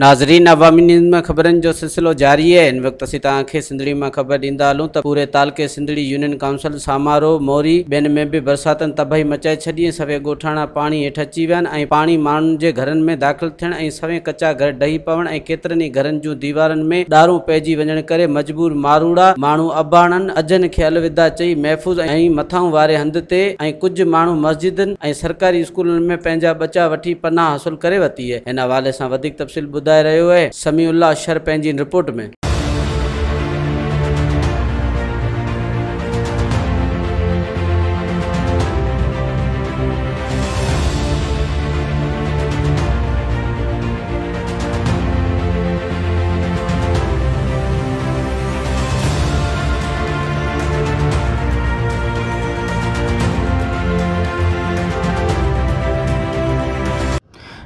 नाज़रीन, अवामी न्यूज़ में खबरन जो सिलसिलो जारी है। इन वक्त असीं तव्हांखे सिंधड़ी में खबर ॾींदा हलूं त पूरे तालके सिंधड़ी यूनियन काउंसिल सामारो मोरी ॿियनि में भी बरसातनि तबाही मचाए छॾी। सवे ॻोठाणा पाणी हेठि अची विया आहिनि ऐं पाणी माण्हुनि जे घरनि में दाख़िल थियण ऐं सवे कचा घर ढही पवण ऐं केतिरनि ई घरनि जूं दीवारनि में ॾारूं पइजी वञण करे मजबूर मारूड़ा माण्हू अबाणनि अजनि खे अलविदा चई महफ़ूज़ ऐं मथां वारे हंध ते ऐं कुझु माण्हू मस्जिदनि ऐं सरकारी स्कूलनि में पंहिंजा बचा वठी पनाह हासिल करे वरिती आहे। हिन हवाले सां वधीक तफ़सील ॿुधाए रहियो आहे समीउल्लाह अशर पंहिंजी रिपोर्ट में।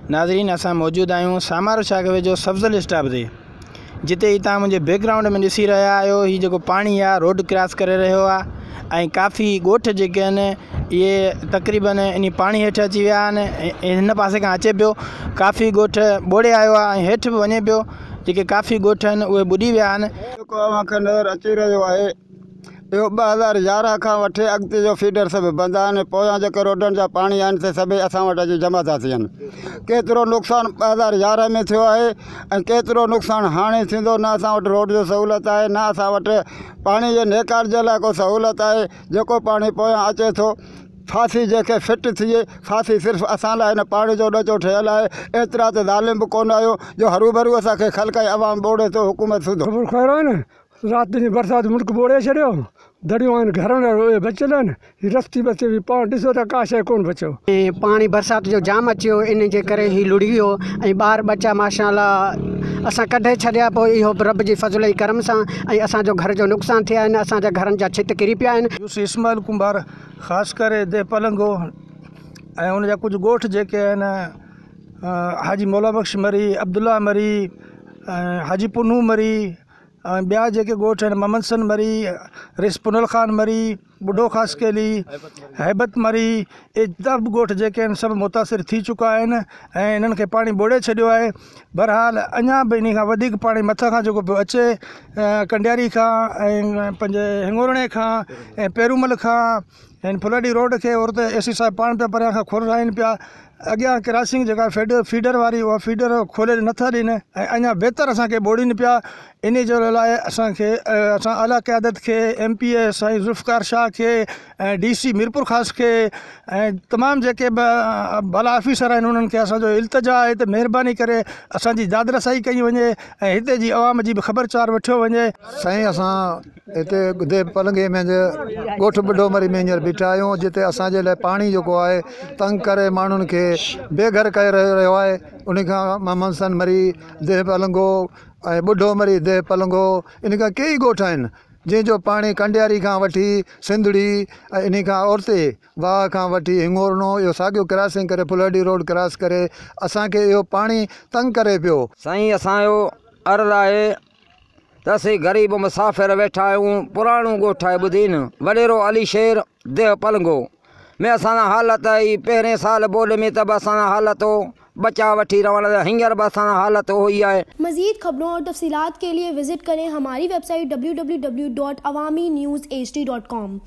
नाज़रीन, असां मौजूद आहियूं सामारो शागवे जो सफ़ज़ल स्टॉप ते, जिते ही तव्हां मुंहिंजे बैकग्राउंड में ॾिसी रहिया आहियो। ही जेको पाणी आहे रोड क्रॉस करे रहियो आहे ऐं काफ़ी ॻोठ जेके आहिनि इहे तक़रीबन इन पाणी हेठि अची विया आहिनि। हिन पासे खां अचे पियो, काफ़ी ॻोठ ॿोड़े आयो आहे ऐं हेठि बि वञे पियो। जेके काफ़ी ॻोठ आहिनि उहे ॿुॾी विया आहिनि। जेको अव्हांखे नज़र अची रहियो आहे इहो 2011 खां वठी अॻिते जो फीडर सभु बंदि आहिनि। पोयां जेके रोडनि जा पाणी आहिनि से सभई असां वटि अची जमा था थियनि। केतिरो नुक़सानु 2011 में थियो आहे ऐं केतिरो नुक़सानु हाणे थींदो। न असां वटि रोड जो सहूलियत आहे, न असां वटि पाणी जे नेकार जे लाइ को सहूलियत आहे। जेको पाणी पोयां अचे थो फासी जंहिंखे फिट थिए, फासी सिर्फ़ु असां लाइ हिन पाणी जो ॾचो ठहियलु आहे। एतिरा त ज़ालिम बि कोन आहियो जो हरू भरू असांखे ख़लकाई अवाम बोड़े थो हुकूमत सुधो। ख़ैर आहे न, राति जी बरसाति मुल्क बोड़े छॾियो, दरियूं आहिनि घरनि बचियल आहिनि, रस्ती बचे बि पाण ॾिसो त का शइ कोन बचियो। ऐं पाणी बरसाति जो जाम अचियो, इन जे करे ही लुड़ी वियो ऐं ॿार बचा माशाअल्लाह असां कढे छॾिया। पोइ इहो रब जी फज़ल ई करम सां ऐं असांजो घर जो नुक़सानु थिया आहिनि। असांजा घरनि जा छित किरी पिया आहिनि। यूसुफ इस्माइल कुंभार ख़ासि करे दे पलंगो ऐं उनजा कुझु ॻोठ जेके आहिनि हाजी मौला बख्श मरी, अब्दुल्ला मरी, हाजी पुनू मरी ऐं ॿिया जेके ॻोठ आहिनि ममनसन मरी, रिस्पुनल ख़ान मरी, बुढ़ो ख़ासकेली, हैबत मरी, ये सभु ॻोठ जेके आहिनि सभु मुतासिर थी चुका आहिनि ऐं इन्हनि खे पाणी ॿोड़े छॾियो आहे। बहरहाल अञा बि इन खां वधीक पाणी मथां खां जेको पियो अचे कंडियारी खां ऐं पंहिंजे हिंगोरणे खां ऐं पेरूमल खां ऐं फुलड़ी रोड खे और त एसी साहिब पाण पिया परियां खां खोलाइनि पिया। अॻियां क्रॉसिंग जेका फीडर वारी उहा फीडर खोले नथा ॾियनि ऐं अञा बहितर असांखे ॿोड़ीनि पिया। इन जे लाइ असां आला क़यादत खे, MP साईं ज़ुल्फ़कार शाह खे ऐं DC मीरपुर ख़ासि खे ऐं तमामु जेके भला ऑफिसर आहिनि उन्हनि खे असांजो इल्तिजा आहे त महिरबानी करे असांजी दादरसाई कई वञे ऐं हिते जी अवाम जी बि ख़बरचार वठियो वञे। साईं, असां हिते दे पलंगे में ॻोठ बुढ़ो मरी में हींअर बीठा आहियूं, जिते असांजे लाइ पाणी जेको आहे तंग करे माण्हुनि खे बेघर करे रहियो आहे। उन खां ममनसन मरी, देह पलंगो ऐं बुढ़ो मरी, देह पलंगो, इन खां कई ॻोठ आहिनि जंहिंजो पाणी कंडियारी खां वठी सिंधड़ी ऐं इन खां औरते वाह खां वठी हिंगोरनो इहो साॻियो क्रॉसिंग करे फुलड़ी रोड क्रॉस करे असांखे इहो पाणी तंग करे पियो। साईं, असांजो अर्ज़ु आहे त असीं ग़रीब मुसाफ़िर वेठा आहियूं। पुराणो ॻोठ आहे, ॿुधीनि वॾेरो अली शेर देह पलंगो में असांजा हालत ई पहिरें साल बोल में त बि असांजा हालत हो बचा वठी रहण, हींअर बि असांजा हालत हो ही आहे। मज़ीद खबरों और तफसीलात के लिए विजिट करें हमारी वेबसाइट www.awamiNewsHD.com।